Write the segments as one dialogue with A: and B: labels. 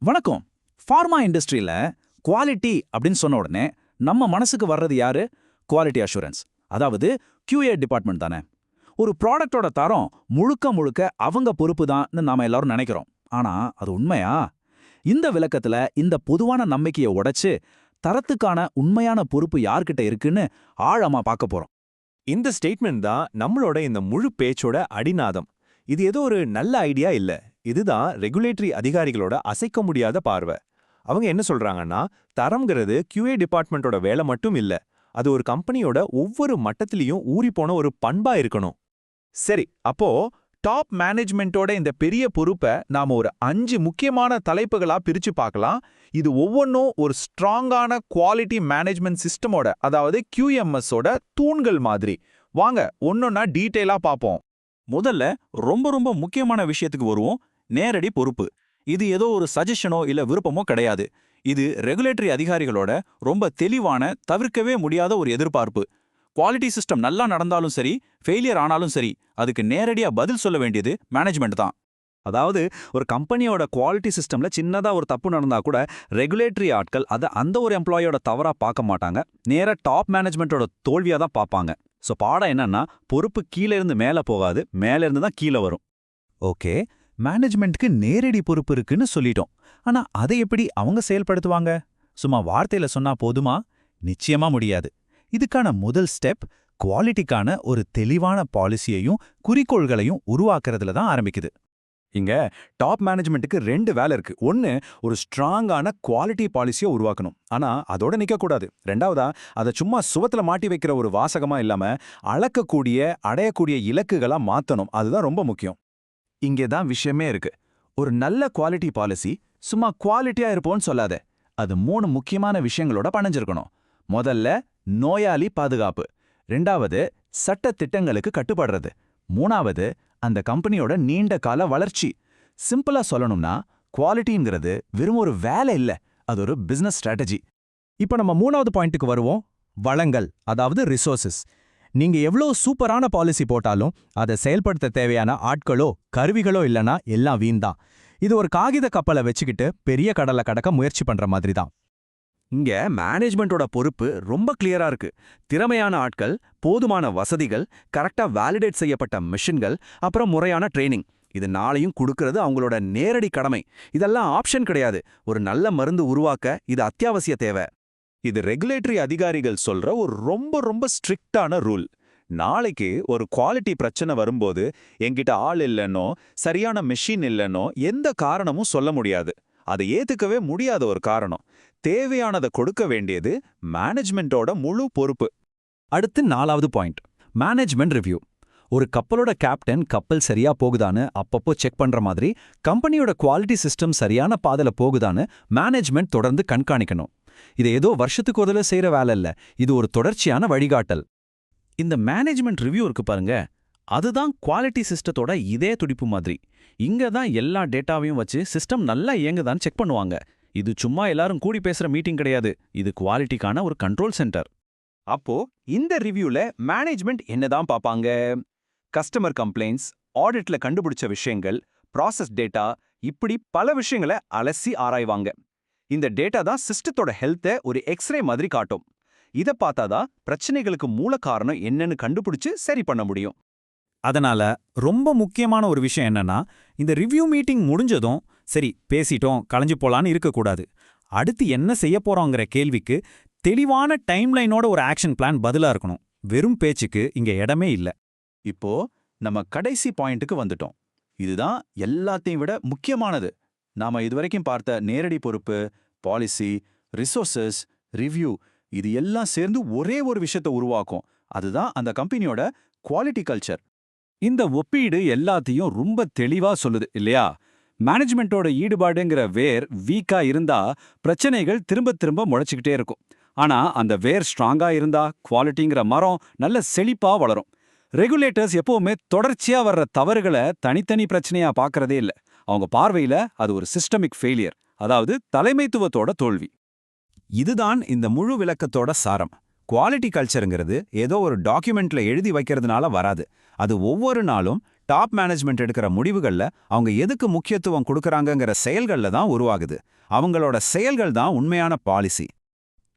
A: வணக்கம். ஃபார்மா இண்டஸ்ட்ரியில குவாலிட்டி அப்படின்னு சொன்ன உடனே நம்ம மனசுக்கு வர்றது யாரு? Quality assurance. அதாவது QA டிபார்ட்மெண்ட் தானே. ஒரு ப்ராடக்டோட தரம் முழுக்க முழுக்க அவங்க பொறுப்பு தான்னு நாம எல்லாரும் நினைக்கிறோம். ஆனா அது உண்மையா? இந்த விளக்கத்துல இந்த பொதுவான நம்பிக்கையை உடைச்சு தரத்துக்கான உண்மையான பொறுப்பு யார்கிட்ட இருக்குன்னு ஆழமா பார்க்க போறோம்.
B: இந்த ஸ்டேட்மெண்ட் தான் நம்மளோட இந்த முழு பேச்சோட அடிநாதம். இது ஏதோ ஒரு நல்ல ஐடியா இல்ல. இதுதான் ரெகுலேட்டரி அதிகாரிகளோட அசைக்க முடியாத பார்வை. அவங்க என்ன சொல்றாங்கன்னா, தரம்ங்கிறது QA டிபார்ட்மெண்டோட வேலை மட்டும் இல்ல. அது ஒரு கம்பெனியோட ஒவ்வொரு மட்டத்திலையும் ஊறிப்போன ஒரு பண்பா இருக்கணும்.
C: சரி, அப்போ டாப் மேனேஜ்மெண்ட்டோட இந்த பெரிய பொறுப்பை நாம ஒரு 5 முக்கியமான தலைப்புகளா பிரிச்சு பார்க்கலாம். இது ஒவ்வொன்றும் ஒரு ஸ்ட்ராங்கான குவாலிட்டி மேனேஜ்மெண்ட் சிஸ்டமோட, அதாவது QMSஓட தூண்கள் மாதிரி. வாங்க ஒன்னொன்னா டீட்டெயிலா பார்ப்போம்.
A: முதல்ல ரொம்ப முக்கியமான விஷயத்துக்கு வருவோம். நேரடி பொறுப்பு. இது ஏதோ ஒரு சஜஷனோ இல்ல விருப்பமோ கிடையாது. இது ரெகுலேட்டரி அதிகாரிகளோட ரொம்ப தெளிவான, தவிர்க்கவே முடியாத ஒரு எதிர்பார்ப்பு. குவாலிட்டி சிஸ்டம் நல்லா நடந்தாலும் சரி, ஃபெயிலியர் ஆனாலும் சரி, அதுக்கு நேரடியா பதில் சொல்ல வேண்டியது மேனேஜ்மெண்ட் தான்.
D: அதாவது ஒரு கம்பெனியோட குவாலிட்டி சிஸ்டம்ல சின்னதா ஒரு தப்பு நடந்தா கூட ரெகுலேட்டரி ஆட்கள் அதை அந்த ஒரு எம்ப்ளாயோட தவறா பார்க்க மாட்டாங்க. நேரா டாப் மேனேஜ்மெண்ட்டோட தோல்வியா தான் பார்ப்பாங்க. ஸோ பாடம் என்னன்னா, பொறுப்பு கீழே இருந்து மேலே போகாது, மேலே இருந்து தான் கீழே வரும்.
A: ஓகே, மேனேஜ்மெண்ட்க்கு நேரடி பொறுப்பு இருக்குன்னு சொல்லிட்டோம். ஆனா அதை எப்படி அவங்க செயல்படுத்துவாங்க? சும்மா வார்த்தையில சொன்னா போதுமா? நிச்சயமா முடியாது. இதுக்கான முதல் ஸ்டெப் குவாலிட்டிக்கான ஒரு தெளிவான பாலிசியையும் குறிக்கோள்களையும் உருவாக்குறதுல தான் ஆரம்பிக்குது.
D: இங்க டாப் மேனேஜ்மெண்ட்டுக்கு 2 வேலை இருக்கு. ஒன்னு, ஒரு ஸ்ட்ராங்கான குவாலிட்டி பாலிசியை உருவாக்கணும். ஆனா அதோட நிக்க கூடாது. ரெண்டாவதா, அதை சும்மா சுவத்துல மாட்டி வைக்கிற ஒரு வாசகமா இல்லாம அளக்கக்கூடிய, அடையக்கூடிய இலக்குகளா மாத்தணும். அதுதான் ரொம்ப முக்கியம்.
A: இங்கே தான் விஷயமே இருக்கு. ஒரு நல்ல குவாலிட்டி பாலிசி சும்மா குவாலிட்டியா இருப்போம்னு சொல்லாத. அது 3 முக்கியமான விஷயங்களோட பணிஞ்சிருக்கணும். முதல்ல நோயாளி பாதுகாப்பு. 2வது சட்ட திட்டங்களுக்கு கட்டுப்படுறது. 3வது அந்த கம்பெனியோட நீண்ட கால வளர்ச்சி. சிம்பிளா சொல்லணும்னா, குவாலிட்டிங்கிறது வெறும் ஒரு வேலை இல்ல, அது ஒரு பிசினஸ் ஸ்ட்ராட்டஜி.
E: இப்ப நம்ம 3வது பாயிண்ட்டுக்கு வருவோம். வளங்கள், அதாவது ரிசோர்சஸ். நீங்க எவ்வளோ சூப்பரான பாலிசி போட்டாலும் அதை செயல்படுத்த தேவையான ஆட்களோ கருவிகளோ இல்லனா எல்லாம் வீண் தான். இது ஒரு காகித கப்பலை வச்சுக்கிட்டு பெரிய கடலை கடக்க முயற்சி பண்ற மாதிரி தான்.
D: இங்க மேனேஜ்மெண்ட்டோட பொறுப்பு ரொம்ப கிளியரா இருக்கு. திறமையான ஆட்கள், போதுமான வசதிகள், கரெக்டா வேலிடேட் செய்யப்பட்ட மிஷின்கள், அப்புறம் முறையான ட்ரைனிங். இது நாளையும் கொடுக்கறது அவங்களோட நேரடி கடமை. இதெல்லாம் ஆப்ஷன் கிடையாது. ஒரு நல்ல மருந்து உருவாக்க இது அத்தியாவசிய தேவை.
C: இது ரெகுலேட்டரி அதிகாரிகள் சொல்ற ஒரு ரொம்ப ஸ்ட்ரிக்டான ரூல். நாளைக்கு ஒரு குவாலிட்டி பிரச்சனை வரும்போது என்கிட்ட ஆள் இல்லைன்னோ, சரியான மெஷின் இல்லைன்னோ எந்த காரணமும் சொல்ல முடியாது. அதை ஏத்துக்கவே முடியாத ஒரு காரணம். தேவையானதை கொடுக்க வேண்டியது மேனேஜ்மெண்ட்டோட முழு பொறுப்பு.
D: அடுத்து 4வது பாயிண்ட், மேனேஜ்மெண்ட் ரிவ்யூ. ஒரு கப்பலோட கேப்டன் கப்பல் சரியா போகுதான்னு அப்பப்போ செக் பண்ற மாதிரி கம்பெனியோட குவாலிட்டி சிஸ்டம் சரியான பாதையில போகுதான்னு மேனேஜ்மெண்ட் தொடர்ந்து கண்காணிக்கணும். இது ஏதோ வருஷத்துக்கு ஒரு தடவை செய்யற வேலை இல்ல, இது ஒரு தொடர்ச்சியான வழிகாட்டல்.
A: இந்த மேனேஜ்மெண்ட் ரிவ்யூ இருக்கு பாருங்க, அதுதான் குவாலிட்டி சிஸ்டத்தோட இதே துடிப்பு மாதிரி. இங்க தான் எல்லா டேட்டாவையும் வச்சு சிஸ்டம் நல்லா இயங்குதான்னு செக் பண்ணுவாங்க. இது சும்மா எல்லாரும் கூடி பேசுற மீட்டிங் கிடையாது. இது குவாலிட்டிக்கான ஒரு கண்ட்ரோல் சென்டர்.
C: அப்போ இந்த ரிவ்யூல மேனேஜ்மெண்ட் என்னதான் பார்ப்பாங்க? கஸ்டமர் கம்ப்ளைண்ட்ஸ், ஆடிட்ல கண்டுபிடிச்ச விஷயங்கள், ப்ராசஸ் டேட்டா, இப்படி பல விஷயங்களை அலசி ஆராய்வாங்க. இந்த டேட்டா தான் சிஸ்டத்தோட ஹெல்த்தை ஒரு எக்ஸ்ரே மாதிரி காட்டும். இதை பார்த்தாதான் பிரச்சனைகளுக்கு மூல காரணம் என்னன்னு கண்டுபிடிச்சு சரி பண்ண முடியும்.
E: அதனால ரொம்ப முக்கியமான ஒரு விஷயம் என்னன்னா, இந்த ரிவ்யூ மீட்டிங் முடிஞ்சதும் சரி பேசிட்டோம் களைஞ்சு போலான்னு இருக்கக்கூடாது. அடுத்து என்ன செய்ய போறோங்கிற கேள்விக்கு தெளிவான டைம்லைனோட ஒரு ஆக்ஷன் பிளான் பதிலா இருக்கணும். வெறும் பேச்சுக்கு இங்க இடமே இல்ல.
A: இப்போ நம்ம கடைசி பாயிண்ட்டுக்கு வந்துட்டோம். இதுதான் எல்லாத்தையும் விட முக்கியமானது. நாம இதுவரைக்கும் பார்த்த நேரடி பொறுப்பு, பாலிசி, ரிசோர்சஸ், ரிவ்யூ, இது எல்லாம் சேர்ந்து ஒரே ஒரு விஷயத்தை உருவாக்கும். அதுதான் அந்த கம்பெனியோட குவாலிட்டி கல்ச்சர்.
D: இந்த ஒப்பீடு எல்லாத்தையும் ரொம்ப தெளிவா சொல்லுது இல்லையா? மேனேஜ்மெண்ட்டோட ஈடுபாடுங்கிற வேர் வீக்கா இருந்தா பிரச்சனைகள் திரும்ப முளைச்சிக்கிட்டே இருக்கும். ஆனா அந்த வேர் ஸ்ட்ராங்கா இருந்தா குவாலிட்டிங்கிற மரம் நல்ல செழிப்பா வளரும். ரெகுலேட்டர்ஸ் எப்பவுமே தொடர்ச்சியா வர்ற தவறுகளை தனித்தனி பிரச்சனையா பார்க்கறதே இல்ல. அவங்க பார்வையில அது ஒரு சிஸ்டமிக் ஃபெயிலியர், அதாவது தலைமைத்துவத்தோட தோல்வி.
E: இதுதான் இந்த முழு விளக்கத்தோட சாரம். குவாலிட்டி கல்ச்சருங்கிறது ஏதோ ஒரு டாக்குமெண்ட்ல எழுதி வைக்கிறதுனால வராது. அது ஒவ்வொரு நாளும்
F: டாப் மேனேஜ்மெண்ட் எடுக்கிற முடிவுகள்ல அவங்க எதுக்கு முக்கியத்துவம் கொடுக்கறாங்கங்கிற செயல்கள்ல தான் உருவாகுது. அவங்களோட செயல்கள் தான் உண்மையான பாலிசி.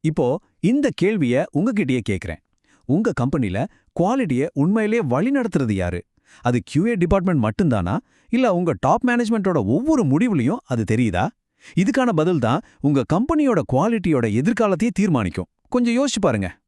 C: இப்போ இந்த கேள்விய உங்ககிட்டயே கேக்குறேன். உங்க கம்பெனில குவாலிட்டியை உண்மையிலேயே வழிநடத்துறது யாரு? அது QA டிபார்ட்மெண்ட் மட்டும்தானா, இல்ல உங்க டாப் மேனேஜ்மெண்டோட ஒவ்வொரு முடிவுலயும் அது தெரியுதா? இதுக்கான பதில் தான் உங்க கம்பெனியோட குவாலிட்டியோட எதிர்காலத்தையே தீர்மானிக்கும். கொஞ்சம் யோசிச்சு பாருங்க.